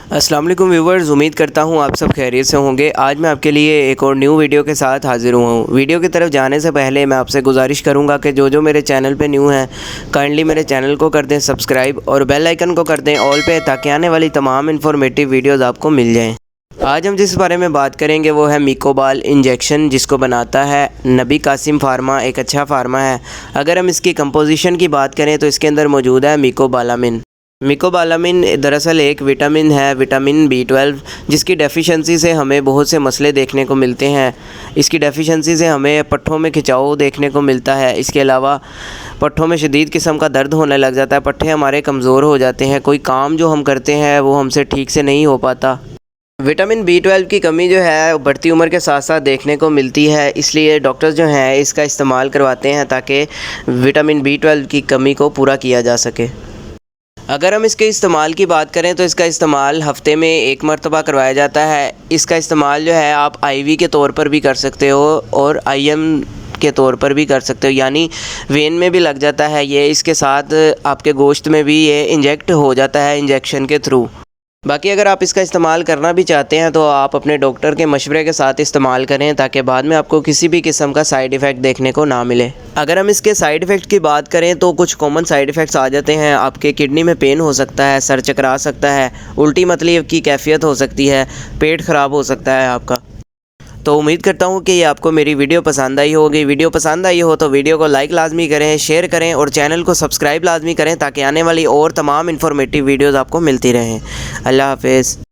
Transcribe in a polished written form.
अस्सलाम वालेकुम व्यूवर्स, उम्मीद करता हूँ आप सब खैरियत से होंगे। आज मैं आपके लिए एक और न्यू वीडियो के साथ हाज़िर हुआ हूँ। वीडियो की तरफ जाने से पहले मैं आपसे गुजारिश करूँगा कि जो मेरे चैनल पे न्यू हैं काइंडली मेरे चैनल को कर दें सब्सक्राइब और बेल आइकन को कर दें ऑल पे, ताकि आने वाली तमाम इन्फॉर्मेटिव वीडियोज़ आपको मिल जाएँ। आज हम जिस बारे में बात करेंगे वो है मिकोबाल इंजेक्शन, जिसको बनाता है नबी कासिम फार्मा, एक अच्छा फार्मा है। अगर हम इसकी कंपोजिशन की बात करें तो इसके अंदर मौजूद है मिकोबालामिन। मिकोबालामिन दरअसल एक विटामिन है, विटामिन B12, जिसकी डेफिशिएंसी से हमें बहुत से मसले देखने को मिलते हैं। इसकी डेफिशिएंसी से हमें पट्ठों में खिंचाव देखने को मिलता है। इसके अलावा पट्ठों में शदीद किस्म का दर्द होने लग जाता है, पट्ठे हमारे कमज़ोर हो जाते हैं, कोई काम जो हम करते हैं वो हमसे ठीक से नहीं हो पाता। विटामिन B12 की कमी जो है बढ़ती उम्र के साथ साथ देखने को मिलती है, इसलिए डॉक्टर्स जो हैं इसका इस्तेमाल करवाते हैं ताकि विटामिन B12 की कमी को पूरा किया जा सके। अगर हम इसके इस्तेमाल की बात करें तो इसका इस्तेमाल हफ़्ते में एक मरतबा करवाया जाता है। इसका इस्तेमाल जो है आप IV के तौर पर भी कर सकते हो और IM के तौर पर भी कर सकते हो, यानी वेन में भी लग जाता है ये, इसके साथ आपके गोश्त में भी ये इंजेक्ट हो जाता है इंजेक्शन के थ्रू। बाकी अगर आप इसका इस्तेमाल करना भी चाहते हैं तो आप अपने डॉक्टर के मशवरे के साथ इस्तेमाल करें, ताकि बाद में आपको किसी भी किस्म का साइड इफ़ेक्ट देखने को ना मिले। अगर हम इसके साइड इफ़ेक्ट की बात करें तो कुछ कॉमन साइड इफ़ेक्ट्स आ जाते हैं। आपके किडनी में पेन हो सकता है, सर चकरा सकता है, उल्टी मतली की कैफियत हो सकती है, पेट ख़राब हो सकता है आपका। तो उम्मीद करता हूँ कि ये आपको मेरी वीडियो पसंद आई होगी। वीडियो पसंद आई हो तो वीडियो को लाइक लाजमी करें, शेयर करें और चैनल को सब्सक्राइब लाजमी करें, ताकि आने वाली और तमाम इन्फॉर्मेटिव वीडियोज़ आपको मिलती रहें। अल्लाह हाफ़िज़।